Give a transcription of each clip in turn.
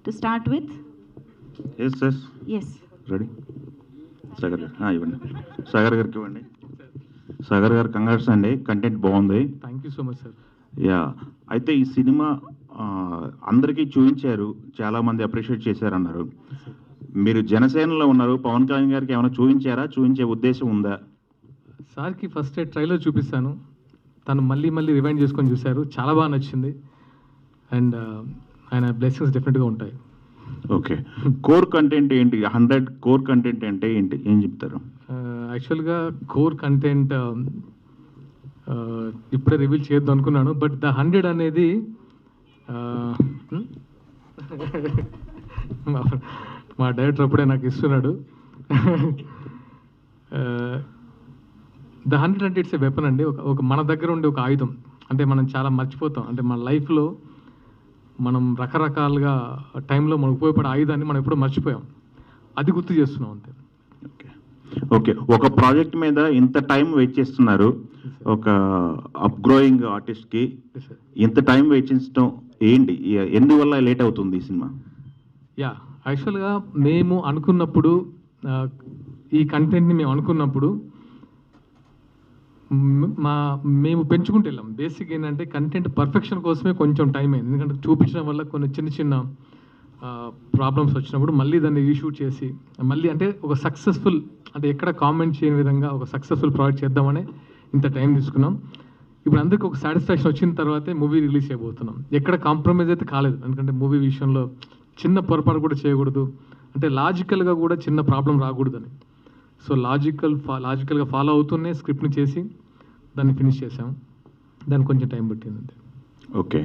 To start with? Yes, yes. Yes. Ready? Sagar garu. ఇవ్వండి. సాగర్ గారికి ఇవ్వండి. సాగర్ గారు కంగ్రాట్స్ అండి, కంటెంట్ బాగుంది. Thank you so much sir. Yeah, అయితే ఈ సినిమా అందరికీ చూపించారు, చాలామంది అప్రిషియేట్ చేశారన్నారు. మీరు జనసేనలో ఉన్నారు, పవన్ కళ్యాణ్ గారికి ఏమైనా చూపించారా? చూపించే ఉద్దేశం ఉందా? సార్కి ఫస్ట్ ట్రైలర్ చూపిస్తాను, తను మళ్ళీ రివైండ్ చేసుకొని చూశారు, చాలా బాగా నచ్చింది. అండ్ ఆయన బ్లెస్సింగ్స్ డెఫినెట్గా ఉంటాయి. ఓకే, కోర్ కంటెంట్ ఏంటి? 100 కోర్ కంటెంట్ అంటే ఏంటి, ఏం చెప్తారు? యాక్చువల్గా కోర్ కంటెంట్ ఇప్పుడే రివీల్ చేయొద్దు అనుకున్నాను, బట్ ద 100 అనేది మా డైరెక్టర్ అప్పుడే నాకు ఇస్తున్నాడు. ద 100 అంటే ఇట్స్ ఏ వెపన్ అండి, ఒక మన దగ్గర ఉండే ఒక ఆయుధం. అంటే మనం చాలా మర్చిపోతాం, అంటే మన లైఫ్లో మనం రకరకాలుగా టైంలో మనకు ఉపయోగపడే ఆయుధాన్ని మనం ఎప్పుడో మర్చిపోయాం, అది గుర్తు చేస్తున్నాం అంతే. ఓకే, ఒక ప్రాజెక్ట్ మీద ఇంత టైం వెయిట్ చేస్తున్నారు, ఒక అప్ గ్రోయింగ్ ఆర్టిస్ట్కి ఇంత టైం వెయిట్ చేసడం ఏంటి, ఎందువల్ల లేట్ అవుతుంది ఈ సినిమా? యా, యాక్చువల్గా మేము అనుకున్నప్పుడు, ఈ కంటెంట్ని మేము అనుకున్నప్పుడు మేము పెంచుకుంటూ వెళ్ళాం. బేసిక్ ఏంటంటే కంటెంట్ పర్ఫెక్షన్ కోసమే కొంచెం టైం అయింది, ఎందుకంటే చూపించడం వల్ల కొన్ని చిన్న ప్రాబ్లమ్స్ వచ్చినప్పుడు మళ్ళీ దాన్ని రీషూట్ చేసి మళ్ళీ అంటే ఒక సక్సెస్ఫుల్, అంటే ఎక్కడ కామెంట్ చేయని విధంగా ఒక సక్సెస్ఫుల్ ప్రాజెక్ట్ చేద్దామని ఇంత టైం తీసుకున్నాం. ఇప్పుడు అందరికీ ఒక సాటిస్ఫాక్షన్ వచ్చిన తర్వాతే మూవీ రిలీజ్ చేయబోతున్నాం. ఎక్కడ కాంప్రమైజ్ అయితే కాలేదు, ఎందుకంటే మూవీ విషయంలో చిన్న పొరపాటు కూడా చేయకూడదు, అంటే లాజికల్గా కూడా చిన్న ప్రాబ్లం రాకూడదని. సో లాజికల్గా ఫాలో అవుతూనే స్క్రిప్ట్ని చేసి దాన్ని ఫినిష్ చేసాం. దానికి కొంచెం టైం పట్టిందండి. ఓకే,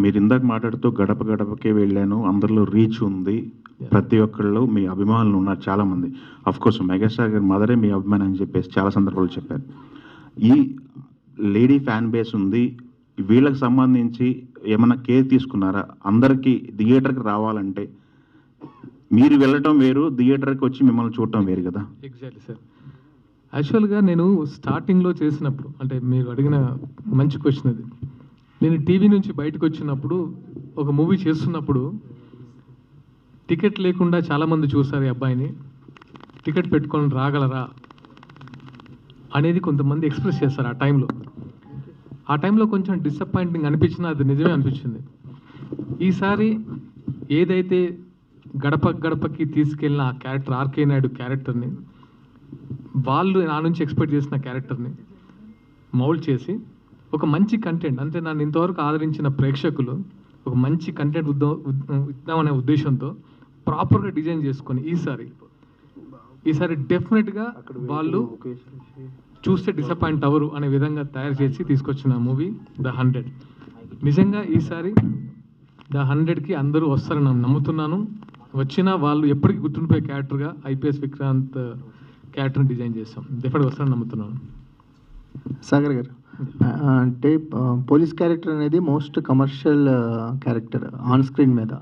మీరు ఇందాక మాట్లాడుతూ గడప గడపకే వెళ్ళాను, అందరిలో రీచ్ ఉంది, ప్రతి ఒక్కళ్ళు మీ అభిమానులు ఉన్నారు చాలామంది. కోర్స్ మెగాస్టార్ గారి మదరే మీ అభిమానం అని చెప్పేసి చాలా సందర్భాలు చెప్పారు. ఈ లేడీ ఫ్యాన్ బేస్ ఉంది, వీళ్ళకి సంబంధించి ఏమైనా కేర్ తీసుకున్నారా? అందరికీ థియేటర్కి రావాలంటే మీరు వెళ్ళటం వేరు, థియేటర్కి వచ్చి మిమ్మల్ని చూడటం వేరు కదా? Exactly sir. యాక్చువల్గా నేను స్టార్టింగ్లో చేసినప్పుడు, అంటే మీరు అడిగిన మంచి క్వశ్చన్ అది, నేను టీవీ నుంచి బయటకు వచ్చినప్పుడు ఒక మూవీ చేస్తున్నప్పుడు టికెట్ లేకుండా చాలామంది చూస్తారు ఈ అబ్బాయిని, టికెట్ పెట్టుకొని రాగలరా అనేది కొంతమంది ఎక్స్ప్రెస్ చేస్తారు. ఆ టైంలో కొంచెం డిసప్పాయింటింగ్ అనిపించినా అది నిజమే అనిపించింది. ఈసారి ఏదైతే గడప గడపకి తీసుకెళ్ళిన ఆ క్యారెక్టర్, ఆర్కే నాయుడు క్యారెక్టర్ని, వాళ్ళు నా నుంచి ఎక్స్పెక్ట్ చేసిన క్యారెక్టర్ని మౌల్డ్ చేసి ఒక మంచి కంటెంట్, అంటే నన్ను ఇంతవరకు ఆదరించిన ప్రేక్షకులు ఒక మంచి కంటెంట్ ఇద్దామనే ఉద్దేశంతో ప్రాపర్గా డిజైన్ చేసుకొని ఈసారి డెఫినెట్గా వాళ్ళు చూస్తే డిసప్పాయింట్ అవ్వరు అనే విధంగా తయారు చేసి తీసుకొచ్చిన మూవీ ద 100. నిజంగా ఈసారి ద 100కి అందరూ వస్తారని నేను నమ్ముతున్నాను. వచ్చినా వాళ్ళు ఎప్పటికీ గుర్తుండిపోయే క్యారెక్టర్గా ఐపీఎస్ విక్రాంత్ క్యారెక్టర్ని డిజైన్ చేస్తాం, డెఫినెట్గా వస్తారని నమ్ముతున్నాను. సాగర్ గారు, అంటే పోలీస్ క్యారెక్టర్ అనేది most commercial character on screen మీద.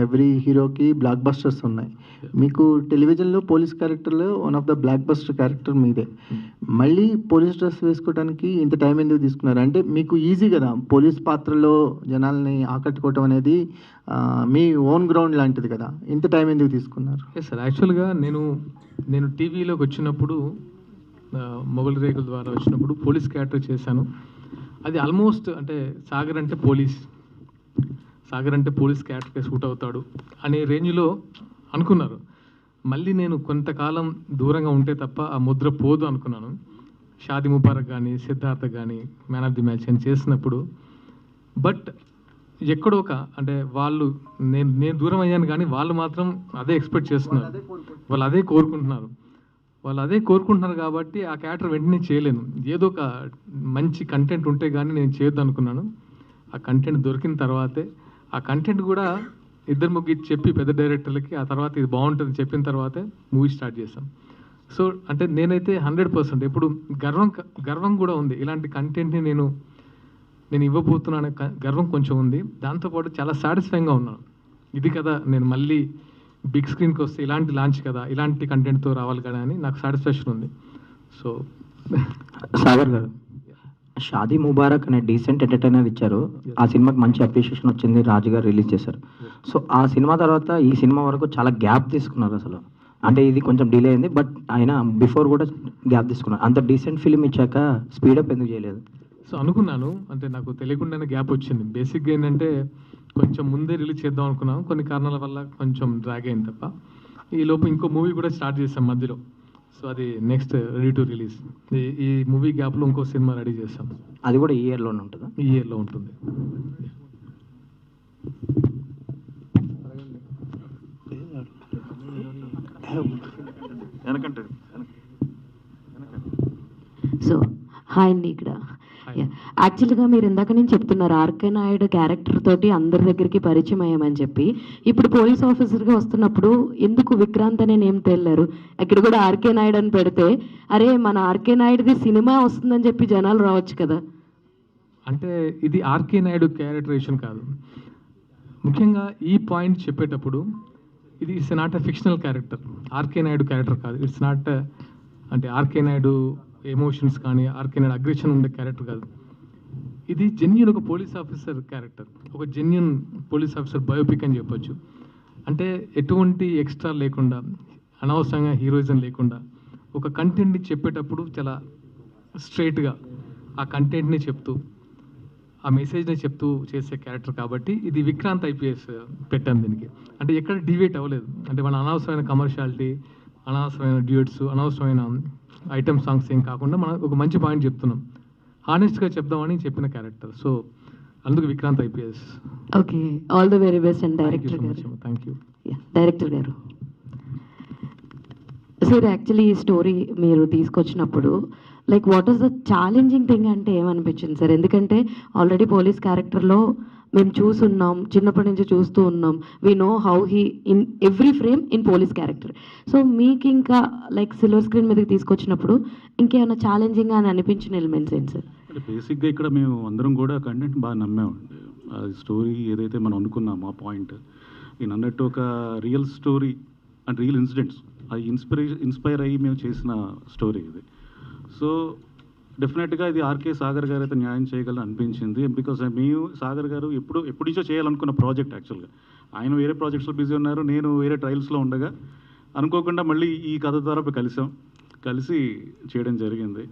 ఎవ్రీ హీరోకి బ్లాక్ బస్టర్స్ ఉన్నాయి, మీకు టెలివిజన్లో పోలీస్ క్యారెక్టర్లో one of the block buster character మీదే. మళ్ళీ పోలీస్ డ్రెస్ వేసుకోవడానికి ఇంత టైం ఎందుకు తీసుకున్నారు? అంటే మీకు ఈజీ కదా పోలీస్ పాత్రలో జనాల్ని ఆకట్టుకోవటం అనేది, మీ ఓన్ గ్రౌండ్ లాంటిది కదా, ఇంత టైం ఎందుకు తీసుకున్నారు? ఎస్ సార్, యాక్చువల్గా నేను టీవీలోకి వచ్చినప్పుడు, మొగల్ రేకుల ద్వారా వచ్చినప్పుడు పోలీస్ క్యారెక్టర్ చేశాను. అది ఆల్మోస్ట్ అంటే సాగర్ అంటే పోలీస్ క్యారెక్టర్కే సూట్ అవుతాడు అనే రేంజ్లో అనుకున్నారు. మళ్ళీ నేను కొంతకాలం దూరంగా ఉంటే తప్ప ఆ ముద్ర పోదు అనుకున్నాను. షాదీ ముబారక్ కానీ, సిద్ధార్థ కానీ, మ్యాన్ ఆఫ్ ది మ్యాచ్ అని చేసినప్పుడు, బట్ ఎక్కడో అంటే వాళ్ళు నేను దూరం అయ్యాను, కానీ వాళ్ళు మాత్రం అదే ఎక్స్పెక్ట్ చేస్తున్నారు, వాళ్ళు అదే కోరుకుంటున్నారు కాబట్టి ఆ క్యారెక్టర్ వెంటనే చేయలేను. ఏదో ఒక మంచి కంటెంట్ ఉంటే కానీ నేను చేయొద్దు అనుకున్నాను. ఆ కంటెంట్ దొరికిన తర్వాతే, ఆ కంటెంట్ కూడా ఇద్దరు ముగ్గురు చెప్పి పెద్ద డైరెక్టర్లకి, ఆ తర్వాత ఇది బాగుంటుంది చెప్పిన తర్వాతే మూవీ స్టార్ట్ చేశాం. సో అంటే నేనైతే 100% ఎప్పుడు గర్వం కూడా ఉంది, ఇలాంటి కంటెంట్ని నేను ఇవ్వబోతున్నాను గర్వం కొంచెం ఉంది. దాంతోపాటు చాలా సాటిస్ఫైయింగ్గా ఉన్నాను. ఇది కదా నేను మళ్ళీ బిగ్ స్క్రీన్కి వస్తే ఇలాంటి లాంచ్ కదా, ఇలాంటి కంటెంట్తో రావాలి కదా అని నాకు సాటిస్ఫాక్షన్ ఉంది. సో సాగర్ గారు, షాదీ ముబారక్ అనే డీసెంట్ ఎంటర్టైనర్ ఇచ్చారు. ఆ సినిమాకి మంచి అప్రిషియేషన్ వచ్చింది, రాజు గారు రిలీజ్ చేశారు. సో ఆ సినిమా తర్వాత ఈ సినిమా వరకు చాలా గ్యాప్ తీసుకున్నారు అసలు. అంటే ఇది కొంచెం డిలే అయింది, బట్ ఆయన బిఫోర్ కూడా గ్యాప్ తీసుకున్నారు. అంత డీసెంట్ ఫిలిం ఇచ్చాక స్పీడప్ ఎందుకు చేయలేదు? సో అనుకున్నాను, అంటే నాకు తెలియకుండానే గ్యాప్ వచ్చింది. బేసిక్గా ఏంటంటే కొంచెం ముందే రిలీజ్ చేద్దాం అనుకున్నాం, కొన్ని కారణాల వల్ల కొంచెం డ్రాగ్ అయింది తప్ప. ఈ లోపు ఇంకో మూవీ కూడా స్టార్ట్ చేసాం మధ్యలో. సో అది నెక్స్ట్ రెడీ టు రిలీజ్. ఈ మూవీ గ్యాప్లో ఇంకో సినిమా రెడీ చేస్తాం. అది కూడా ఈ ఇయర్లోనే ఉంటుందా? ఈ ఇయర్లో ఉంటుంది. సో హాయ్ అండి. ఇక్కడ యాక్చువల్గా మీరు ఇందాక నేను చెప్తున్నారు ఆర్కే నాయుడు క్యారెక్టర్ తోటి అందరి దగ్గరికి పరిచయం అయ్యామని చెప్పి, ఇప్పుడు పోలీస్ ఆఫీసర్గా వస్తున్నప్పుడు ఎందుకు విక్రాంత్ అనే నేమ్ తేలారు? ఇక్కడ కూడా ఆర్కే నాయుడు అని పెడితే అరే మన ఆర్కే నాయుడుది సినిమా వస్తుందని చెప్పి జనాలు రావచ్చు కదా. అంటే ఇది ఆర్కే నాయుడు క్యారెక్టరేషన్ కాదు. ముఖ్యంగా ఈ పాయింట్ చెప్పేటప్పుడు ఇది it's not a fictional character. RK Naidu character కాదు. ఇట్స్ నాట్ అంటే ఆర్కే నాయుడు ఎమోషన్స్ కానీ ఆర్కే నాయుడు అగ్రెషన్ ఉండే క్యారెక్టర్ కాదు. ఇది జెన్యున్ ఒక పోలీస్ ఆఫీసర్ క్యారెక్టర్, ఒక జెన్యున్ పోలీస్ ఆఫీసర్ బయోపిక్ అని చెప్పొచ్చు. అంటే ఎటువంటి ఎక్స్ట్రా లేకుండా, అనవసరంగా హీరోయిజం లేకుండా ఒక కంటెంట్ని చెప్పేటప్పుడు చాలా స్ట్రైట్గా ఆ కంటెంట్ని చెప్తూ ఆ మెసేజ్ని చెప్తూ చేసే క్యారెక్టర్ కాబట్టి ఇది విక్రాంత్ ఐపీఎస్ పెట్టాం దీనికి. అంటే ఎక్కడ డివేట్ అవ్వలేదు. అంటే మన అనవసరమైన కమర్షియాలిటీ, అనవసరమైన డ్యూట్స్, అనవసరమైన ఐటమ్ సాంగ్స్ ఏం కాకుండా మనం ఒక మంచి పాయింట్ చెప్తున్నాం, హానెస్ట్గా చెప్దామని చెప్పిన క్యారెక్టర్. సో అందుకు Vikrant IPS. Okay, all the very best and director గారు. థ్యాంక్ యూ. డైరెక్టర్ గారు, సార్ యాక్చువల్లీ ఈ స్టోరీ మీరు తీసుకొచ్చినప్పుడు like what is the challenging thing అంటే ఏమనిపించింది సార్? ఎందుకంటే ఆల్రెడీ పోలీస్ క్యారెక్టర్లో మేము చూస్తున్నాం, చిన్నప్పటి నుంచి చూస్తూ ఉన్నాం. We know how he in every frame in police character. So మీకు ఇంకా లైక్ సిల్వర్ స్క్రీన్ మీదకి తీసుకొచ్చినప్పుడు ఇంకేమైనా ఛాలెంజింగ్ అని అనిపించిన ఎలిమెంట్స్ ఏంటి సార్? అంటే బేసిక్గా ఇక్కడ మేము అందరం కూడా కంటెంట్ బాగా నమ్మామండి. ఆ స్టోరీ ఏదైతే మనం అనుకున్నామో ఆ పాయింట్, నేను అన్నట్టు ఒక real story and real incidents అది ఇన్స్పైర్ అయ్యి మేము చేసిన స్టోరీ ఇది. సో డెఫినెట్గా ఇది ఆర్కే సాగర్ గారు అయితే న్యాయం చేయగలని అనిపించింది. బికాస్ మేము సాగర్ గారు ఎప్పుడుంచో చేయాలనుకున్న ప్రాజెక్ట్ యాక్చువల్గా. ఆయన వేరే ప్రాజెక్ట్స్లో బిజీ ఉన్నారు, నేను వేరే ట్రయల్స్లో ఉండగా అనుకోకుండా మళ్ళీ ఈ కథ ద్వారా కలిసి చేయడం జరిగింది.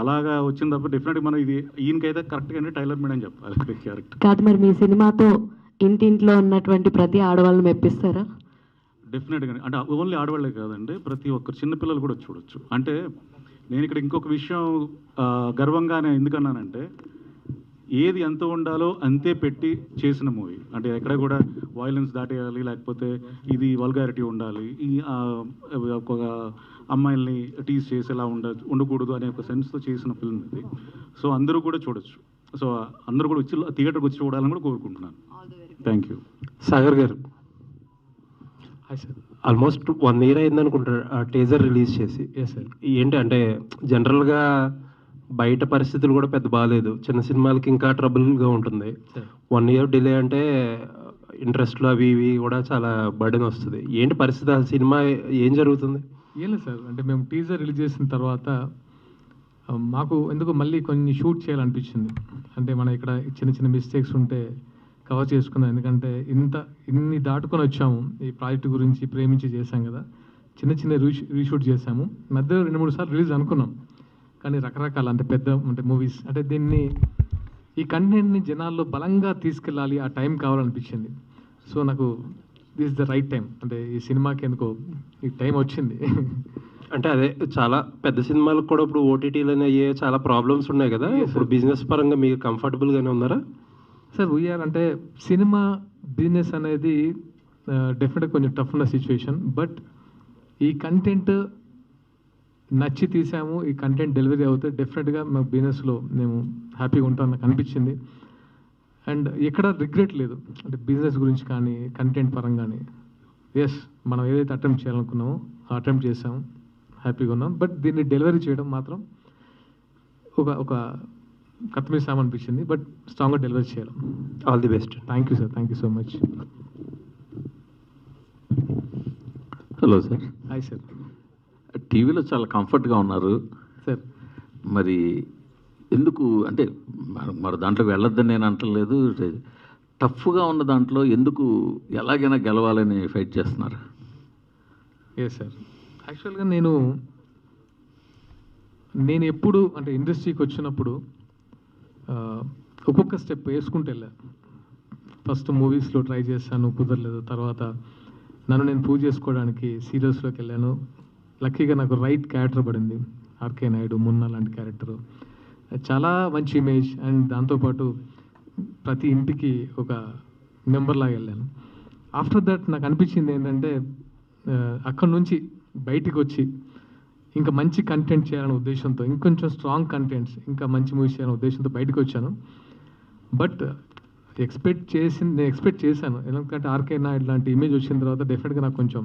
అలాగా వచ్చింది తప్ప డెఫినెట్గా మనం ఇది ఈయనకైతే కరెక్ట్గా టైలర్ మేడ్ అని చెప్పాలి క్యారెక్టర్. కాదు మరి మీ సినిమాతో ఇంటింట్లో ఉన్నటువంటి ప్రతి ఆడవాళ్ళు మెప్పిస్తారా? డెఫినెట్గా. అంటే ఓన్లీ ఆడవాళ్ళే కాదండి, ప్రతి ఒక్కరు చిన్నపిల్లలు కూడా చూడొచ్చు. అంటే నేను ఇక్కడ ఇంకొక విషయం గర్వంగానే ఎందుకన్నానంటే, ఏది ఎంత ఉండాలో అంతే పెట్టి చేసిన మూవీ. అంటే ఎక్కడ కూడా వైలెన్స్ దాటేయాలి, లేకపోతే ఇది వల్గారిటీ ఉండాలి, ఈ ఒక అమ్మాయిల్ని టీజ్ చేసేలా ఉండకూడదు అనే ఒక సెన్స్తో చేసిన ఫిల్మ్ ఇది. సో అందరూ కూడా చూడొచ్చు. సో అందరూ కూడా వచ్చి థియేటర్కి వచ్చి చూడాలని కూడా కోరుకుంటున్నాను. Thank you. సాగర్ గారు, హాయ్ సార్. ఆల్మోస్ట్ 1 year అయింది అనుకుంటారు ఆ టీజర్ రిలీజ్ చేసి. Yes sir. ఏంటి అంటే జనరల్గా బయట పరిస్థితులు కూడా పెద్ద బాగాలేదు, చిన్న సినిమాలకి ఇంకా ట్రబుల్గా ఉంటుంది. 1 year డిలే అంటే ఇంట్రెస్ట్లు అవి ఇవి కూడా చాలా బర్డెన్ వస్తుంది. ఏంటి పరిస్థితి, ఆ సినిమా ఏం జరుగుతుంది? ఏం లేదు సార్, అంటే మేము టీజర్ రిలీజ్ చేసిన తర్వాత మాకు ఎందుకు మళ్ళీ కొన్ని షూట్ చేయాలనిపించింది. అంటే మన ఇక్కడ చిన్న చిన్న మిస్టేక్స్ ఉంటే కవర్ చేసుకుందాం. ఎందుకంటే ఇన్ని దాటుకొని వచ్చాము, ఈ ప్రాజెక్ట్ గురించి ప్రేమించి చేశాం కదా, చిన్న చిన్న రీషూట్ చేశాము. మధ్యలో 2-3 సార్లు రిలీజ్ అనుకున్నాం, కానీ రకరకాల అంటే పెద్ద అంటే మూవీస్ అంటే ఈ కంటెంట్ని జనాల్లో బలంగా తీసుకెళ్ళాలి, ఆ టైం కావాలనిపించింది. సో నాకు దిస్ ద రైట్ టైం, అంటే ఈ సినిమాకి ఎందుకో ఈ టైం వచ్చింది. అంటే అదే చాలా పెద్ద సినిమాలకు కూడా ఇప్పుడు ఓటీటీలు అయ్యే చాలా ప్రాబ్లమ్స్ ఉన్నాయి కదా, ఇప్పుడు బిజినెస్ పరంగా మీకు కంఫర్టబుల్గానే ఉన్నారా? సార్ వీఆర్ అంటే సినిమా బిజినెస్ అనేది డెఫినెట్గా కొంచెం టఫ్ ఉన్న సిచ్యువేషన్. బట్ ఈ కంటెంట్ నచ్చి తీసాము, ఈ కంటెంట్ డెలివరీ అవుతే డెఫినెట్గా మాకు బిజినెస్లో మేము హ్యాపీగా ఉంటాం నాకు అనిపించింది. అండ్ ఎక్కడ రిగ్రెట్ లేదు, అంటే బిజినెస్ గురించి కానీ కంటెంట్ పరంగా కానీ. ఎస్, మనం ఏదైతే అటెంప్ట్ చేయాలనుకున్నామో ఆ అటెంప్ట్ చేసాము, హ్యాపీగా ఉన్నాం. బట్ దీన్ని డెలివరీ చేయడం మాత్రం ఒక కత్తిమీసామనిపించింది. బట్ స్ట్రాంగ్గా డెలివరీ చేయాలి. All the best. Thank you sir, thank you so much. Hello sir. Hi sir. టీవీలో చాలా కంఫర్ట్గా ఉన్నారు సార్. మరి ఎందుకు అంటే మరి దాంట్లోకి వెళ్ళొద్దని నేను అంటలేదు. టఫ్గా ఉన్న దాంట్లో ఎందుకు ఎలాగైనా గెలవాలని ఫైట్ చేస్తున్నారు? ఎస్ సార్, యాక్చువల్గా నేను ఎప్పుడు అంటే ఇండస్ట్రీకి వచ్చినప్పుడు ఒక్కొక్క స్టెప్ వేసుకుంటూ వెళ్ళాను. ఫస్ట్ మూవీస్లో ట్రై చేశాను, కుదరలేదు. తర్వాత నన్ను నేను ప్రూవ్ చేసుకోవడానికి సీరియల్స్లోకి వెళ్ళాను. లక్కీగా నాకు రైట్ క్యారెక్టర్ పడింది, ఆర్కే నాయుడు, మున్నా లాంటి క్యారెక్టరు. చాలా మంచి ఇమేజ్, అండ్ దాంతోపాటు ప్రతి ఇంటికి ఒక మెంబర్లాగా వెళ్ళాను. ఆఫ్టర్ దట్ నాకు అనిపించింది ఏంటంటే అక్కడ నుంచి బయటికి వచ్చి ఇంకా మంచి కంటెంట్ చేయాలనే ఉద్దేశంతో, ఇంకొంచెం స్ట్రాంగ్ కంటెంట్స్, ఇంకా మంచి మూవీస్ చేయాలనే ఉద్దేశంతో బయటకు వచ్చాను. బట్ నేను ఎక్స్పెక్ట్ చేశాను, ఎందుకంటే ఆర్కే నాయుడు లాంటి ఇమేజ్ వచ్చిన తర్వాత డెఫినెట్గా నాకు కొంచెం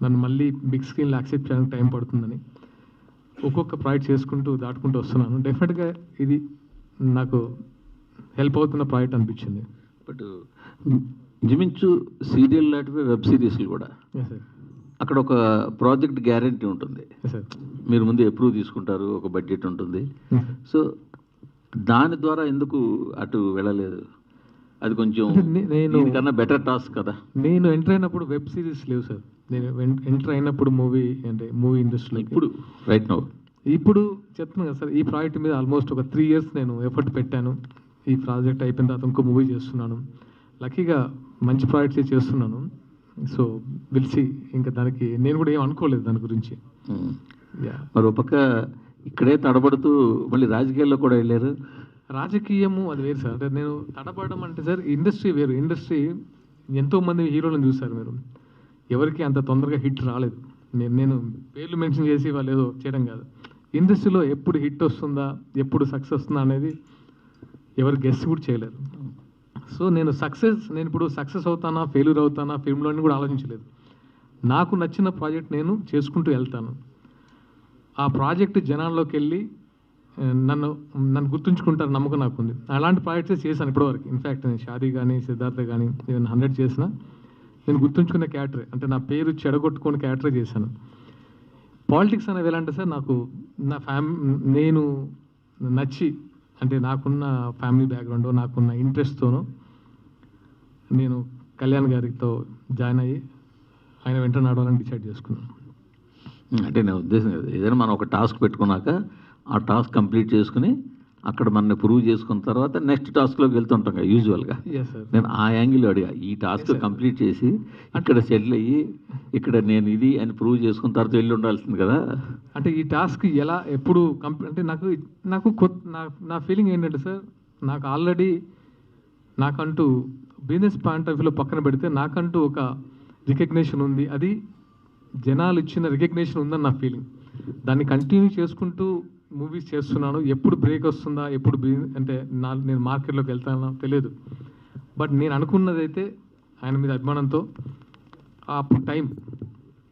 నన్ను మళ్ళీ బిగ్ స్క్రీన్లో యాక్సెప్ట్ చేయడానికి టైం పడుతుందని ఒక్కొక్క ప్రాజెక్ట్ చేసుకుంటూ దాటుకుంటూ వస్తున్నాను. డెఫినెట్గా ఇది నాకు హెల్ప్ అవుతున్న ప్రాజెక్ట్ అనిపించింది. బట్ ఇంచుమించు సీరియల్ లాంటివి, వెబ్ సిరీస్లు కూడా సార్, అక్కడ ఒక ప్రాజెక్ట్ గ్యారంటీ ఉంటుంది. సార్, మీరు ముందు అప్రూవ్ తీసుకుంటారు, ఒక బడ్జెట్ ఉంటుంది. సో దాని ద్వారా ఎందుకు అటు వెళ్ళలేదు? అది కొంచెం దీనికన్నా బెటర్ టాస్క్ కదా. నేను ఎంటర్ అయినప్పుడు వెబ్ సిరీస్ లేవు సార్. నేను ఎంటర్ అయినప్పుడు మూవీ ఇండస్ట్రీలో ఇప్పుడు రైట్ నౌ ఇప్పుడు చెప్తున్నాను కదా సార్, ఈ ప్రాజెక్ట్ మీద ఆల్మోస్ట్ ఒక 3 years నేను ఎఫర్ట్ పెట్టాను. ఈ ప్రాజెక్ట్ అయిపోయిన తర్వాత ఇంకో మూవీ చేస్తున్నాను. లక్కీగా మంచి ప్రాజెక్ట్స్ చేస్తున్నాను. సో విల్సి, ఇంకా దానికి నేను కూడా ఏం అనుకోలేదు దాని గురించి. మరో పక్క ఇక్కడే తడబడుతూ మళ్ళీ రాజకీయాల్లో కూడా వెళ్ళారు. రాజకీయము అది వేరు సార్. అంటే నేను తడబడడం అంటే సార్, ఇండస్ట్రీ వేరు. ఇండస్ట్రీ ఎంతోమంది హీరోలను చూశారు మీరు, ఎవరికి అంత తొందరగా హిట్ రాలేదు. నేను పేర్లు మెన్షన్ చేసి వాళ్ళు ఏదో చేయడం కాదు. ఇండస్ట్రీలో ఎప్పుడు హిట్ వస్తుందా, ఎప్పుడు సక్సెస్ వస్తుందా అనేది ఎవరు గెస్ కూడా చేయలేరు. సో నేను ఇప్పుడు సక్సెస్ అవుతానా, ఫెయిల్యూర్ అవుతానా ఫిల్మ్లోని కూడా ఆలోచించలేదు. నాకు నచ్చిన ప్రాజెక్ట్ నేను చేసుకుంటూ వెళ్తాను. ఆ ప్రాజెక్ట్ జనాల్లోకి వెళ్ళి నన్ను గుర్తుంచుకుంటారు నమ్మకం నాకుంది. అలాంటి ప్రాజెక్ట్స్ చేశాను ఇప్పటివరకు. ఇన్ఫ్యాక్ట్ నేను షాదీ కానీ, సిద్ధార్థ కానీ, ఈవెన్ 100 చేసిన నేను గుర్తుంచుకునే క్యారెక్టరే, అంటే నా పేరు చెడగొట్టుకునే క్యారెక్టరే చేశాను. పాలిటిక్స్ అనేవి ఎలా అంటే సార్, నాకు నేను నచ్చి, అంటే నాకున్న ఫ్యామిలీ బ్యాక్గ్రౌండ్, నాకున్న ఇంట్రెస్ట్తోనూ నేను కళ్యాణ్ గారితో జాయిన్ అయ్యి ఆయన వెంట నడవాలని డిసైడ్ చేసుకున్నాను. అంటే నా ఉద్దేశం కదా, ఏదైనా మనం ఒక టాస్క్ పెట్టుకున్నాక ఆ టాస్క్ కంప్లీట్ చేసుకుని అక్కడ మనని ప్రూవ్ చేసుకున్న తర్వాత నెక్స్ట్ టాస్క్లోకి వెళ్తుంటాం కదా యూజువల్గా. నేను ఆ యాంగిల్లో అడిగా, ఈ టాస్క్ కంప్లీట్ చేసి ఇక్కడ సెటిల్ అయ్యి ఇక్కడ నేను ఇది అని ప్రూవ్ చేసుకున్న తర్వాత వెళ్ళి ఉండాల్సింది కదా. అంటే ఈ టాస్క్ ఎలా ఎప్పుడు అంటే నాకు నా ఫీలింగ్ ఏంటంటే సార్, నాకు ఆల్రెడీ నాకంటూ బిజినెస్ పాయింట్ ఆఫ్ వ్యూలో పక్కన పెడితే నాకంటూ ఒక రికగ్నేషన్ ఉంది. అది జనాలు ఇచ్చిన రికగ్నేషన్ ఉందని నా ఫీలింగ్. దాన్ని కంటిన్యూ చేసుకుంటూ మూవీస్ చేస్తున్నాను. ఎప్పుడు బ్రేక్ వస్తుందా, ఎప్పుడు అంటే నేను మార్కెట్లోకి వెళ్తానో తెలియదు. బట్ నేను అనుకున్నదైతే ఆయన మీద అభిమానంతో అప్పుడు టైం,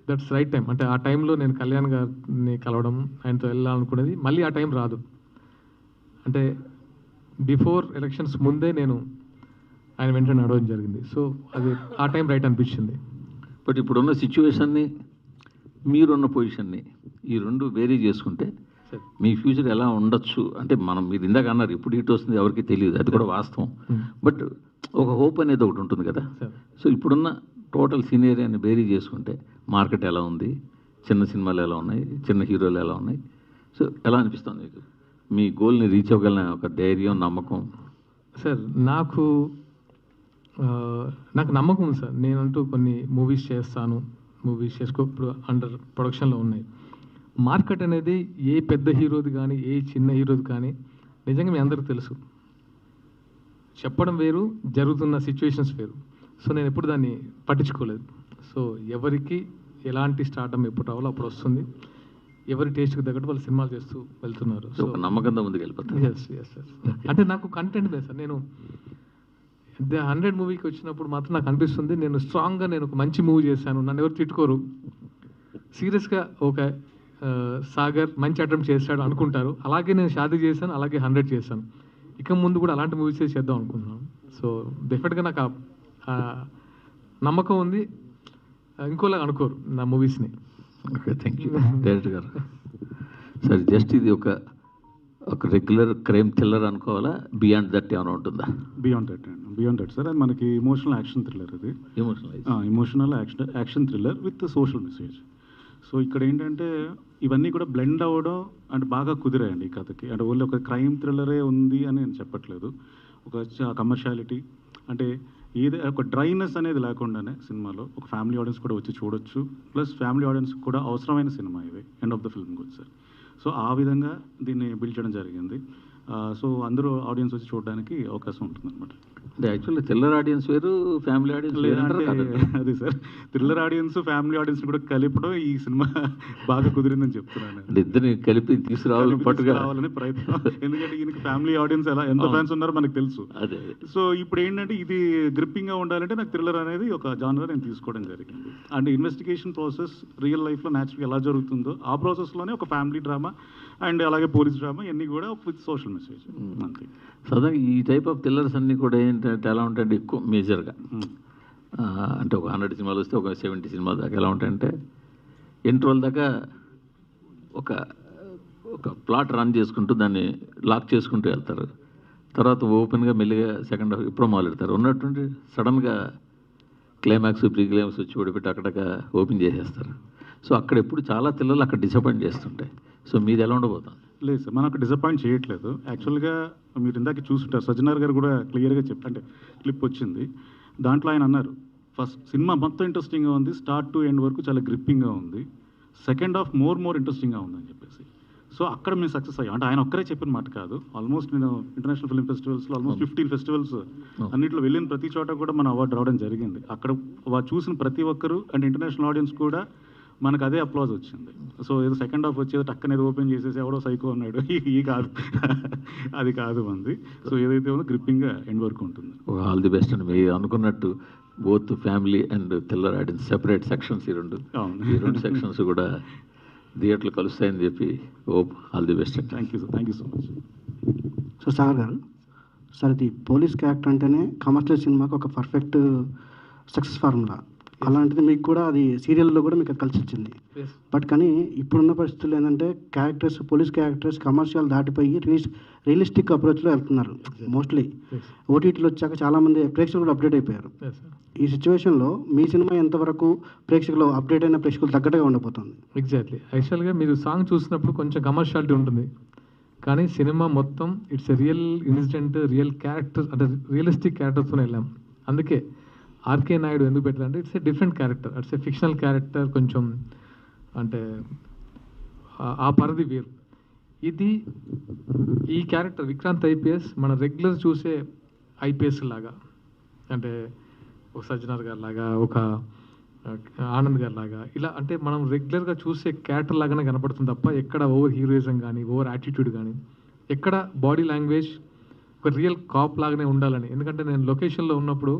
దట్స్ రైట్ టైం. అంటే ఆ టైంలో నేను కళ్యాణ్ గారిని కలవడం, ఆయనతో వెళ్ళాలనుకునేది మళ్ళీ ఆ టైం రాదు. అంటే బిఫోర్ ఎలక్షన్స్ ముందే నేను ఆయన వెంటనే నడవడం జరిగింది. సో అది ఆ టైం రైట్ అనిపించింది. బట్ ఇప్పుడున్న సిచ్యువేషన్ని, మీరున్న పొజిషన్ని ఈ రెండు వేరీ చేసుకుంటే మీ ఫ్యూచర్ ఎలా ఉండొచ్చు అంటే, మీరు ఇందాక అన్నారు ఎప్పుడు హిట్ వస్తుంది ఎవరికి తెలియదు, అది కూడా వాస్తవం. బట్ ఒక హోప్ అనేది ఒకటి ఉంటుంది కదా. సో ఇప్పుడున్న టోటల్ సీనియర్ని బేరీ చేసుకుంటే మార్కెట్ ఎలా ఉంది, చిన్న సినిమాలు ఎలా ఉన్నాయి, చిన్న హీరోలు ఎలా ఉన్నాయి, సో ఎలా అనిపిస్తుంది మీకు? మీ గోల్ని రీచ్ అవ్వగలన ఒక ధైర్యం, నమ్మకం? సార్ నాకు నమ్మకం ఉంది సార్. నేనంటూ కొన్ని మూవీస్ చేస్తాను, ఇప్పుడు అండర్ ప్రొడక్షన్లో ఉన్నాయి. మార్కెట్ అనేది ఏ పెద్ద హీరోది కానీ, ఏ చిన్న హీరోది కానీ, నిజంగా మీ అందరికీ తెలుసు. చెప్పడం వేరు, జరుగుతున్న సిచ్యువేషన్స్ వేరు. సో నేను ఎప్పుడు దాన్ని పట్టించుకోలేదు. సో ఎవరికి ఎలాంటి స్టార్టమ్ ఎప్పుడు రావాలో అప్పుడు వస్తుంది. ఎవరి టేస్ట్కి తగ్గట్టు వాళ్ళు సినిమాలు చేస్తూ వెళ్తున్నారు. సో నమ్మకంతో ముందుకు వెళ్ళిపోతారు. Yes sir. అంటే నాకు కంటెంట్ లేదు సార్. నేను 100 మూవీకి వచ్చినప్పుడు మాత్రం నాకు అనిపిస్తుంది నేను స్ట్రాంగ్గా నేను ఒక మంచి మూవీ చేశాను, నన్ను ఎవరు తిట్టుకోరు. సీరియస్గా ఒక సాగర్ మంచి అటెంప్ట్ చేశాడు అనుకుంటారు. అలాగే నేను షాదీ చేశాను, అలాగే 100 చేశాను. ఇక ముందు కూడా అలాంటి మూవీస్ చేద్దాం అనుకుంటున్నాను. సో డెఫినెట్గా నాకు నమ్మకం ఉంది. ఇంకోలాగా అనుకోరు నా మూవీస్ని. ఓకే, థ్యాంక్ యూ డైరెక్టర్ గారు. సరే, జస్ట్ ఇది ఒక ఒక రెగ్యులర్ క్రైమ్ థ్రిల్లర్ అనుకోవాలా, బియాండ్ దట్ ఏమైనా ఉంటుందా? బియాండ్ దట్ సార్, అది మనకి ఎమోషనల్ యాక్షన్ థ్రిల్లర్. అది emotional action thriller with social message. So ఇక్కడ ఏంటంటే ఇవన్నీ కూడా బ్లెండ్ అవ్వడం అంటే బాగా కుదిరాయండి ఈ కథకి. అంటే ఓన్లీ ఒక క్రైమ్ థ్రిల్లరే ఉంది అని నేను చెప్పట్లేదు, ఒక కమర్షియాలిటీ అంటే ఏదో ఒక డ్రైనెస్ అనేది లేకుండానే సినిమాలో ఒక ఫ్యామిలీ ఆడియన్స్ కూడా వచ్చి చూడొచ్చు, ప్లస్ ఫ్యామిలీ ఆడియన్స్ కూడా అవసరమైన సినిమా ఇది, end of the film good sir. So ఆ విధంగా దీన్ని బిల్డ్ చేయడం జరిగింది. సో అందరూ ఆడియన్స్ వచ్చి చూడడానికి అవకాశం ఉంటుంది అనమాట. అంటే యాక్చువల్లీ థ్రిల్లర్ ఆడియన్స్ వేరు, ఫ్యామిలీ ఆడియన్స్ లేదంటే అది sir, thriller audience family audience కూడా కలిపడం ఈ సినిమా బాగా కుదిరిందని చెప్తున్నాను. అంటే ఇద్దరిని కలిపి తీసుకురావాలని ప్రయత్నం, ఎందుకంటే ఈయనకి ఫ్యామిలీ ఆడియన్స్ ఎలా ఎంత ఫ్యాన్స్ ఉన్నారో మనకు తెలుసు. అదే సో ఇప్పుడు ఏంటంటే ఇది గ్రిప్పింగ్గా ఉండాలంటే నాకు థ్రిల్లర్ అనేది ఒక జానర్ నేను తీసుకోవడం జరిగింది. అంటే ఇన్వెస్టిగేషన్ ప్రాసెస్ రియల్ లైఫ్లో న్యాచురల్గా ఎలా జరుగుతుందో ఆ ప్రాసెస్లోనే ఒక ఫ్యామిలీ డ్రామా అండ్ అలాగే పోలీస్ డ్రామా ఇవన్నీ కూడా విత్ సోషల్ మెసేజ్ అంతే. సదా ఈ టైప్ ఆఫ్ థ్రిల్లర్స్ అన్నీ కూడా ఏంటంటే ఎలా ఉంటాయంటే ఎక్కువ మేజర్గా అంటే ఒక 100 సినిమాలు వస్తే ఒక 70 సినిమాల దాకా ఎలా ఉంటాయంటే ఇంటర్వల్ దాకా ఒక ఒక ప్లాట్ రన్ చేసుకుంటూ దాన్ని లాక్ చేసుకుంటూ వెళ్తారు. తర్వాత ఓపెన్గా మెల్లిగా సెకండ్ హాఫ్ ఇప్పుడు మొదలెడతారు. ఉన్నటువంటి సడన్గా క్లైమాక్స్ ప్రీ క్లైమాక్స్ వచ్చి ఓడిపెట్టి అక్కడక ఓపెన్ చేసేస్తారు. సో అక్కడ ఎప్పుడు చాలా థ్రిల్లర్లు అక్కడ డిసప్పాయింట్ చేస్తుంటాయి. సో మీది ఎలా ఉండబోతుంది? లేదు సార్, మనకు డిసప్పాయింట్ చేయట్లేదు. యాక్చువల్గా మీరు ఇందాక చూస్తుంటారు, సజ్జనార్ గారు కూడా క్లియర్గా అంటే క్లిప్ వచ్చింది, దాంట్లో ఆయన అన్నారు ఫస్ట్ సినిమా మొత్తం ఇంట్రెస్టింగ్గా ఉంది, స్టార్ట్ టు ఎండ్ వరకు చాలా గ్రిప్పింగ్గా ఉంది, సెకండ్ హాఫ్ మోర్ ఇంట్రెస్టింగ్గా ఉందని చెప్పేసి. సో అక్కడ మేము సక్సెస్ అయ్యాం. అంటే ఆయన ఒక్కరే చెప్పిన మాట కాదు, ఆల్మోస్ట్ నేను ఇంటర్నేషనల్ ఫిల్మ్ ఫెస్టివల్స్లో ఆల్మోస్ట్ 15 ఫెస్టివల్స్ అన్నింటిలో వెళ్ళిన ప్రతి చోట కూడా మన అవార్డు రావడం జరిగింది. అక్కడ చూసిన ప్రతి ఒక్కరు అంటే ఇంటర్నేషనల్ ఆడియన్స్ కూడా మనకు అదే అప్లాజ్ వచ్చింది. సో ఏదో సెకండ్ హాఫ్ వచ్చేది టక్కన ఏదో ఓపెన్ చేసేసి ఎవడో సైకో అన్నాడు, ఈ కాదు అది కాదు మంది. సో ఏదైతే ఉందో గ్రిప్పింగ్గా ఎండ్ వరకు ఉంటుంది. ఆల్ ది బెస్ట్ అండి. మీరు అనుకున్నట్టు both family and thriller audience separate sections ఈ రెండు సెక్షన్స్ కూడా థియేటర్లు కలుస్తాయని చెప్పి హోప్. ఆల్ ది బెస్ట్ అండి. Thank you so much. So Sagar గారు, సార్ ఇది పోలీస్ క్యారెక్టర్ అంటేనే కమర్షియల్ సినిమాకి ఒక పర్ఫెక్ట్ సక్సెస్ ఫార్ములా. అలాంటిది మీకు కూడా అది సీరియల్లో కూడా మీకు కలిసి వచ్చింది. బట్ కానీ ఇప్పుడున్న పరిస్థితుల్లో ఏంటంటే పోలీస్ క్యారెక్టర్స్ కమర్షియల్ దాటిపోయి రియలిస్టిక్ అప్రోచ్లో వెళ్తున్నారు. మోస్ట్లీ ఓటీటీలో వచ్చాక చాలామంది ప్రేక్షకులు కూడా అప్డేట్ అయిపోయారు. ఈ సిచ్యువేషన్లో మీ సినిమా ఎంతవరకు ప్రేక్షకులు అప్డేట్ అయిన ప్రేక్షకులు తగ్గట్టుగా ఉండబోతుంది? ఎగ్జాక్ట్లీ. యాక్చువల్గా మీరు సాంగ్ చూసినప్పుడు కొంచెం కమర్షియాలిటీ ఉంటుంది, కానీ సినిమా మొత్తం it's a real incident, real character అంటే రియలిస్టిక్ క్యారెక్టర్స్తో వెళ్ళాం. అందుకే ఆర్కే నాయుడు ఎందుకు పెట్టాలంటే it's a different character, it's a fictional character, కొంచెం అంటే ఆ పరిధి వేరు. ఈ క్యారెక్టర్ విక్రాంత్ ఐపీఎస్ మన రెగ్యులర్ చూసే ఐపీఎస్ లాగా, అంటే ఒక సజ్జనార్ గారి లాగా, ఒక ఆనంద్ గారి లాగా, ఇలా అంటే మనం రెగ్యులర్గా చూసే క్యారెక్టర్ లాగానే కనపడుతుంది తప్ప ఎక్కడ ఓవర్ హీరోయిజం కానీ ఓవర్ యాటిట్యూడ్ కానీ ఎక్కడ బాడీ లాంగ్వేజ్ ఒక రియల్ కాప్ లాగానే ఉండాలని. ఎందుకంటే నేను లొకేషన్లో ఉన్నప్పుడు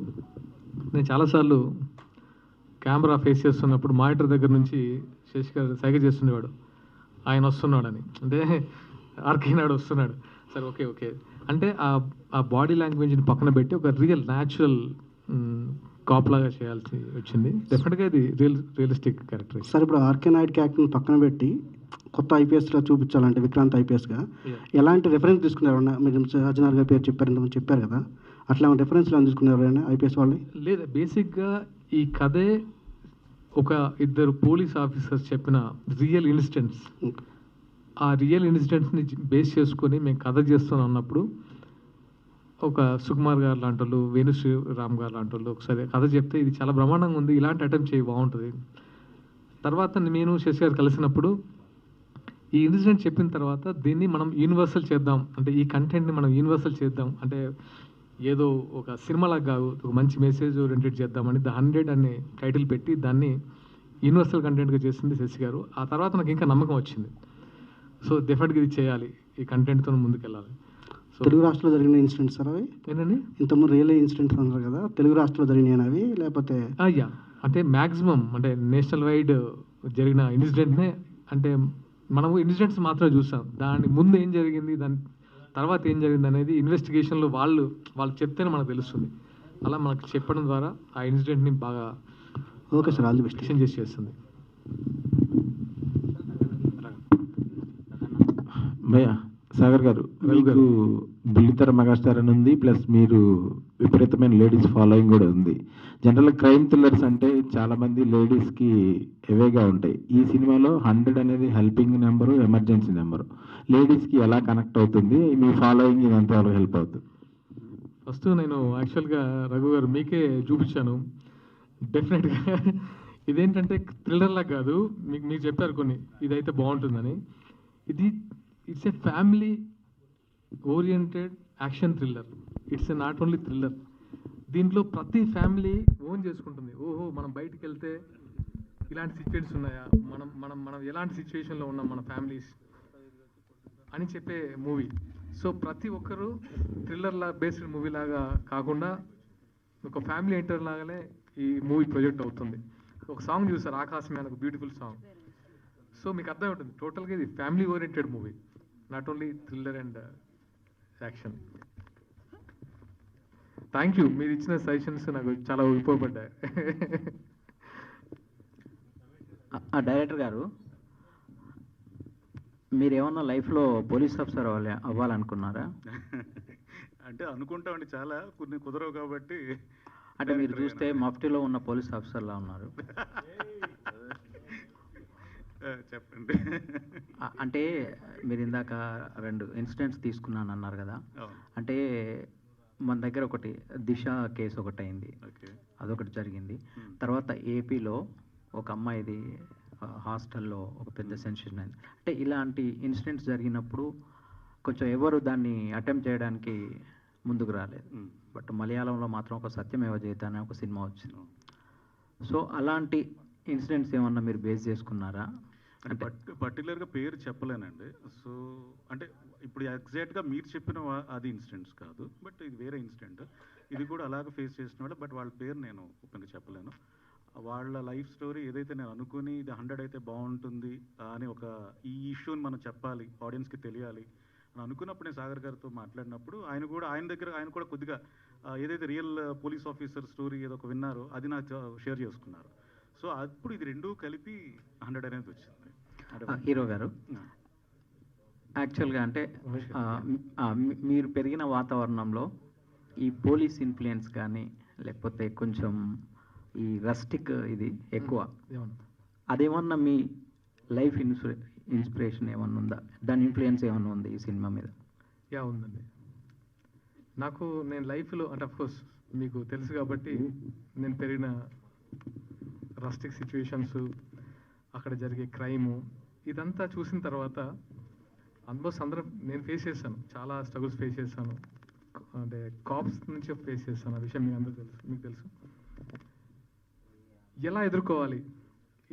నేను చాలాసార్లు కెమెరా ఫేస్ చేస్తున్నప్పుడు మానిటర్ దగ్గర నుంచి శశికర్ సైగ చేస్తుండేవాడు, ఆయన వస్తున్నాడని, అంటే ఆర్కే నాయుడు వస్తున్నాడు. సరే ఓకే అంటే ఆ బాడీ లాంగ్వేజ్ని పక్కన పెట్టి ఒక రియల్ న్యాచురల్ కాప్ లాగా చేయాల్సి వచ్చింది. డెఫినెట్గా ఇది రియలిస్టిక్ క్యారెక్టర్. సార్ ఇప్పుడు ఆర్కే నాయుడు క్యారెక్టర్ని పక్కన పెట్టి కొత్త ఐపీఎస్గా చూపించాలంటే విక్రాంత్ ఐపీఎస్గా ఎలాంటి రెఫరెన్స్ తీసుకున్నారు? మీరు సజ్జనార్ గారి పేరు చెప్పారు కదా, అట్లా రెఫరెన్స్లో తీసుకున్నారు ఐపీఎస్ వాళ్ళు? లేదా బేసిక్గా ఈ కథే ఒక ఇద్దరు పోలీస్ ఆఫీసర్స్ చెప్పిన రియల్ ఇన్సిడెంట్స్. ఆ రియల్ ఇన్సిడెంట్స్ని బేస్ చేసుకొని మేము కథ చేస్తున్నాం అన్నప్పుడు ఒక సుకుమార్ గారు లాంటి వాళ్ళు, వేణుశ్రీరామ్ గారు లాంటి వాళ్ళు ఒకసారి కథ చెప్తే ఇది చాలా బ్రహ్మాండంగా ఉంది, ఇలాంటి అటెంప్ట్ చేయి బాగుంటుంది. తర్వాత నేను శశి గారు కలిసినప్పుడు ఈ ఇన్సిడెంట్ చెప్పిన తర్వాత దీన్ని మనం యూనివర్సల్ చేద్దాం, అంటే ఈ కంటెంట్ని మనం యూనివర్సల్ చేద్దాం, అంటే ఏదో ఒక సినిమాలాగా కాదు, ఒక మంచి మెసేజ్ ఓరియంటెడ్ చేద్దామని ద 100 అనే టైటిల్ పెట్టి దాన్ని యూనివర్సల్ కంటెంట్గా చేసింది శశి గారు. ఆ తర్వాత నాకు ఇంకా నమ్మకం వచ్చింది, సో డెఫినెట్గా ఇది చేయాలి, ఈ కంటెంట్తో ముందుకెళ్ళాలి. తెలుగు రాష్ట్రంలో జరిగిన ఇన్సిడెంట్స్ సార్ అవి? ఏంటండి ఇంతకుముందు రియల్ ఇన్సిడెంట్స్ అన్నారు కదా, తెలుగు రాష్ట్రంలో జరిగినాయి అవి లేకపోతే? యా, అంటే మ్యాక్సిమం అంటే నేషనల్ వైడ్ జరిగిన ఇన్సిడెంట్నే, అంటే మనము ఇన్సిడెంట్స్ మాత్రమే చూస్తాం, దాని ముందు ఏం జరిగింది, దాని తర్వాత ఏం జరిగింది అనేది ఇన్వెస్టిగేషన్లో వాళ్ళు చెప్తేనే మనకు తెలుస్తుంది. అలా మనకు చెప్పడం ద్వారా ఆ ఇన్సిడెంట్ని బాగా okay sir, all the best చేస్తుంది. భయ్యా సాగర్ గారు, మీకు బుల్లితెర మెగాస్టార్ అని ఉంది, ప్లస్ మీరు విపరీతమైన లేడీస్ ఫాలోయింగ్ కూడా ఉంది. జనరల్గా క్రైమ్ థ్రిల్లర్స్ అంటే చాలామంది లేడీస్కి ఎవేగా ఉంటాయి. ఈ సినిమాలో 100 అనేది హెల్పింగ్ నెంబరు, ఎమర్జెన్సీ నెంబరు. లేడీస్కి ఎలా కనెక్ట్ అవుతుంది, మీ ఫాలోయింగ్ ఇదంతా ఎవరికి హెల్ప్ అవుతుంది? ఫస్ట్ నేను యాక్చువల్గా రఘు గారు మీకే చూపించాను. డెఫినెట్గా ఇదేంటంటే థ్రిల్లర్లా కాదు, మీకు చెప్పారు కొన్ని ఇదైతే బాగుంటుందని. It's a family oriented action thriller. It's a not only thriller, దీంట్లో ప్రతి ఫ్యామిలీ ఓన్ చేసుకుంటుంది. ఓహో, మనం బయటికి వెళ్తే ఇలాంటి సిచ్యువేషన్స్ ఉన్నాయా, మనం మనం మనం ఎలాంటి సిచ్యువేషన్లో ఉన్నాం మన ఫ్యామిలీస్ అని చెప్పే మూవీ. సో ప్రతి ఒక్కరు థ్రిల్లర్లా బేస్డ్ మూవీ లాగా కాకుండా ఒక ఫ్యామిలీ ఎంటర్ లాగానే ఈ మూవీ ప్రొజెక్ట్ అవుతుంది. ఒక సాంగ్ చూసారు, ఆకాశమే అని, ఒక బ్యూటిఫుల్ సాంగ్. సో మీకు అర్థం ఉంటుంది టోటల్గా ఇది family oriented movie, not only thriller and action. Thank you, మీరు ఇచ్చిన సజెషన్స్ నాకు చాలా ఉపయోగపడ్డాయి. డైరెక్టర్ గారు, మీరేమన్నా లైఫ్లో పోలీస్ ఆఫీసర్ అవ్వాలనుకున్నారా? అంటే అనుకుంటామండి, చాలా కొన్ని కుదరవు కాబట్టి. అంటే మీరు చూస్తే మఫ్టీలో ఉన్న పోలీస్ ఆఫీసర్లా ఉన్నారు. చెప్పండి. అంటే మీరు ఇందాక 2 ఇన్సిడెంట్స్ తీసుకున్నాను అన్నారు కదా, అంటే మన దగ్గర ఒకటి దిశ కేసు ఒకటి అయింది, అదొకటి జరిగింది. తర్వాత ఏపీలో ఒక అమ్మాయిది హాస్టల్లో ఒక పెద్ద సెన్సేషన్ అయింది. అంటే ఇలాంటి ఇన్సిడెంట్స్ జరిగినప్పుడు కొంచెం ఎవరు దాన్ని అటెంప్ట్ చేయడానికి ముందుకు రాలేదు. బట్ మలయాళంలో మాత్రం ఒక సత్యమేవ జయతే అనే ఒక సినిమా వచ్చింది. సో అలాంటి ఇన్సిడెంట్స్ ఏమన్నా మీరు బేస్ చేసుకున్నారా? అంటే పర్టికులర్గా పేరు చెప్పలేనండి. సో అంటే ఇప్పుడు ఎగ్జాక్ట్గా మీరు చెప్పిన అది ఇన్సిడెంట్స్ కాదు, బట్ ఇది వేరే ఇన్సిడెంట్. ఇది కూడా అలాగే ఫేస్ చేసిన వాళ్ళు, బట్ వాళ్ళ పేరు నేను ఓపెన్గా చెప్పలేను. వాళ్ళ లైఫ్ స్టోరీ ఏదైతే నేను అనుకుని ఇది 100 అయితే బాగుంటుంది అని ఒక ఈ ఇష్యూని మనం చెప్పాలి, ఆడియన్స్కి తెలియాలి అని అనుకున్నప్పుడు నేను సాగర్ గారితో మాట్లాడినప్పుడు ఆయన కూడా కొద్దిగా ఏదైతే రియల్ పోలీస్ ఆఫీసర్ స్టోరీ ఏదో ఒక విన్నారో అది నాకు షేర్ చేసుకున్నారు. సో అప్పుడు ఇది రెండూ కలిపి 100 అనేది వచ్చింది. హీరో గారు, యాక్చువల్గా అంటే మీరు పెరిగిన వాతావరణంలో ఈ పోలీస్ ఇన్ఫ్లుయెన్స్ కానీ లేకపోతే కొంచెం ఈ రస్టిక్ ఇది ఎక్కువ, అదేమన్నా మీ లైఫ్ ఇన్స్పిరేషన్ ఏమన్నా ఉందా? దాని ఇన్ఫ్లుయెన్స్ ఏమన్నా ఉంది ఈ సినిమా మీద? ఉందండి. నేను లైఫ్లో అంటే అఫ్కోర్స్ మీకు తెలుసు కాబట్టి నేను పెరిగిన రస్టిక్ సిచ్యువేషన్స్, అక్కడ జరిగే క్రైము, ఇదంతా చూసిన తర్వాత ఆల్మోస్ట్ అందరం నేను ఫేస్ చేశాను, చాలా స్ట్రగుల్స్ ఫేస్ చేశాను. అంటే కాప్స్ నుంచి ఫేస్ చేశాను, ఆ విషయం మీకు తెలుసు. ఎలా ఎదుర్కోవాలి,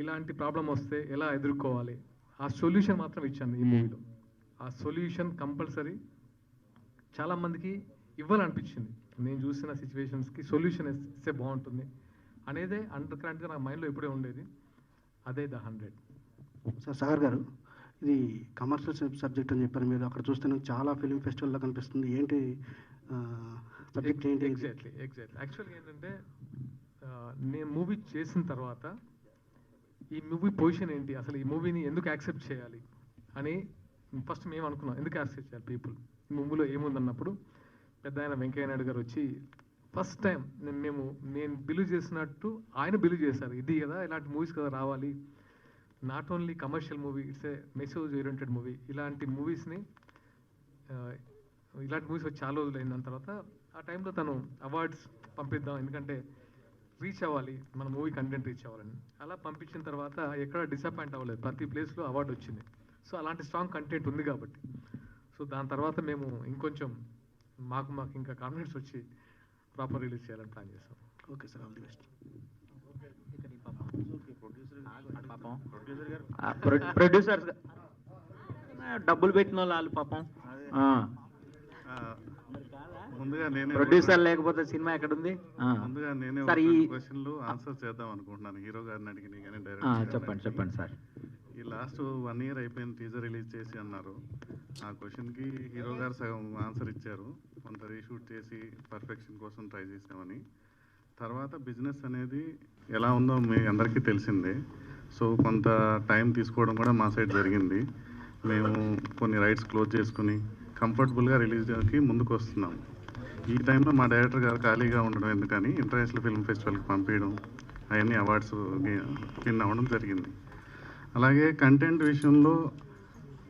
ఇలాంటి ప్రాబ్లం వస్తే ఎలా ఎదుర్కోవాలి, ఆ సొల్యూషన్ మాత్రం ఇచ్చాను ఈ మూవీలో. ఆ సొల్యూషన్ కంపల్సరీ చాలామందికి ఇవ్వాలనిపించింది. నేను చూసిన సిచ్యువేషన్స్కి సొల్యూషన్ ఇస్తే బాగుంటుంది అనేదే అండర్ కరెంట్గా నా మైండ్లో ఎప్పుడే ఉండేది. అదే ద 100. సార్ సాగర్ గారు, ఇది కమర్షియల్ సబ్జెక్ట్ అని చెప్పారు మీరు. అక్కడ చూస్తే నాకు చాలా ఫిలిం ఫెస్టివల్లో కనిపిస్తుంది. ఏంటి సబ్జెక్ట్ ఏంటి? ఎగ్జాక్ట్లీ యాక్చువల్గా ఏంటంటే నేను మూవీ చేసిన తర్వాత ఈ మూవీ పొజిషన్ ఏంటి, అసలు ఈ మూవీని ఎందుకు యాక్సెప్ట్ చేయాలి అని ఫస్ట్ మేము అనుకున్నాం. ఎందుకు యాక్సెప్ట్ చేయాలి పీపుల్, ఈ మూవీలో ఏముందన్నప్పుడు పెద్ద ఆయన వెంకయ్య నాయుడు గారు వచ్చి ఫస్ట్ టైం నేను బిలీవ్ చేసినట్టు ఆయన బిలీవ్ చేశారు. ఇది కదా ఇలాంటి మూవీస్ కదా రావాలి, not only commercial movie, it's a message oriented movie. ఇలాంటి మూవీస్ వచ్చి చాలా రోజులు అయిన దాని తర్వాత ఆ టైంలో తను అవార్డ్స్ పంపిద్దాం, ఎందుకంటే రీచ్ అవ్వాలి, మన మూవీ కంటెంట్ రీచ్ అవ్వాలని. అలా పంపించిన తర్వాత ఎక్కడ డిసప్పాయింట్ అవ్వలేదు, ప్రతి ప్లేస్లో అవార్డు వచ్చింది. సో అలాంటి స్ట్రాంగ్ కంటెంట్ ఉంది కాబట్టి. సో దాని తర్వాత మేము ఇంకొంచెం మాకు ఇంకా కాన్ఫిడెన్స్ వచ్చి ప్రాపర్ రిలీజ్ చేయాలని ప్లాన్ చేస్తాం. Okay sir, all the best. Producers డబ్బులు పెట్టిన వాళ్ళు పాపం, ముందుగా నేనే ప్రొడ్యూసర్ లేకపోతే సినిమా ఎక్కడుంది? ముందుగా నేనే సార్ ఈ క్వశ్చన్లు ఆన్సర్ చేద్దాం అనుకుంటున్నాను హీరో గారిని అడిగిన కానీ చెప్పండి సార్. ఈ లాస్ట్ 1 year అయిపోయింది టీజర్ రిలీజ్ చేసి అన్నారు. ఆ క్వశ్చన్కి హీరో గారు సగం ఆన్సర్ ఇచ్చారు. కొంత రీషూట్ చేసి పర్ఫెక్షన్ కోసం ట్రై చేసామని. తర్వాత బిజినెస్ అనేది ఎలా ఉందో మీ అందరికీ తెలిసిందే. సో కొంత టైం తీసుకోవడం కూడా మా సైడ్ జరిగింది. మేము కొన్ని రైట్స్ క్లోజ్ చేసుకుని కంఫర్టబుల్గా రిలీజ్కి ముందుకు వస్తున్నాం. ఈ టైంలో మా డైరెక్టర్ గారు ఖాళీగా ఉండడం ఎందుకని ఇంటర్నేషనల్ ఫిల్మ్ ఫెస్టివల్కి పంపించడం, అవన్నీ అవార్డ్స్ విన్ అవ్వడం జరిగింది. అలాగే కంటెంట్ విషయంలో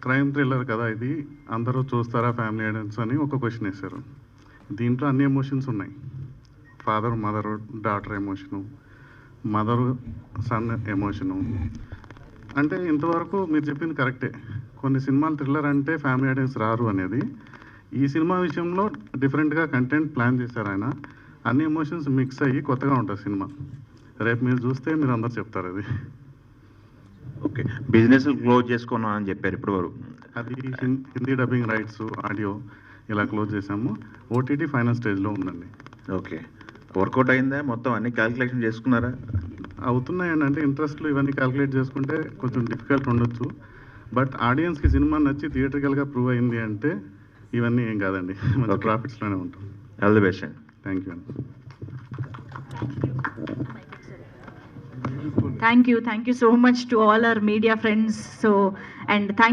క్రైమ్ థ్రిల్లర్ కదా ఇది, అందరూ చూస్తారా ఫ్యామిలీ ఆడియన్స్ అని ఒక క్వశ్చన్ వేశారు. దీంట్లో అన్ని ఎమోషన్స్ ఉన్నాయి. Father mother daughter emotion, mother sun emotion. అంటే ఇంతవరకు మీరు చెప్పింది కరెక్టే, కొన్ని సినిమాలు థ్రిల్లర్ అంటే ఫ్యామిలీ ఆడియన్స్ రారు అనేది. ఈ సినిమా విషయంలో డిఫరెంట్గా కంటెంట్ ప్లాన్ చేశారు ఆయన. అన్ని ఎమోషన్స్ మిక్స్ అయ్యి కొత్తగా ఉంటుంది సినిమా. రేపు మీరు చూస్తే మీరు అందరు చెప్తారు అది. ఓకే, బిజినెస్ క్లోజ్ చేసుకున్నాం అని చెప్పారు ఇప్పుడు వరకు. అది హిందీ డబ్బింగ్ రైట్స్, ఆడియో ఇలా క్లోజ్ చేసాము. ఓటీటీ ఫైనల్ స్టేజ్లో ఉందండి. ఓకే, వర్కౌట్ అయిందా మొత్తం? అన్ని క్యాలిక్యులేషన్ చేసుకున్నారా? అవుతున్నాయండి. అంటే ఇంట్రెస్ట్లు ఇవన్నీ క్యాలిక్యులేట్ చేసుకుంటే కొంచెం డిఫికల్ట్ ఉండొచ్చు. బట్ ఆడియన్స్కి సినిమా నచ్చి థియేటర్కల్గా ప్రూవ్ అయింది అంటే ఇవన్నీ ఏం కాదండి, మంచి ప్రాఫిట్స్లోనే ఉంటాం. ఆల్ ది బెస్ట్ అండి. థ్యాంక్ యూ అండి. Thank you so much to all our media friends. And thank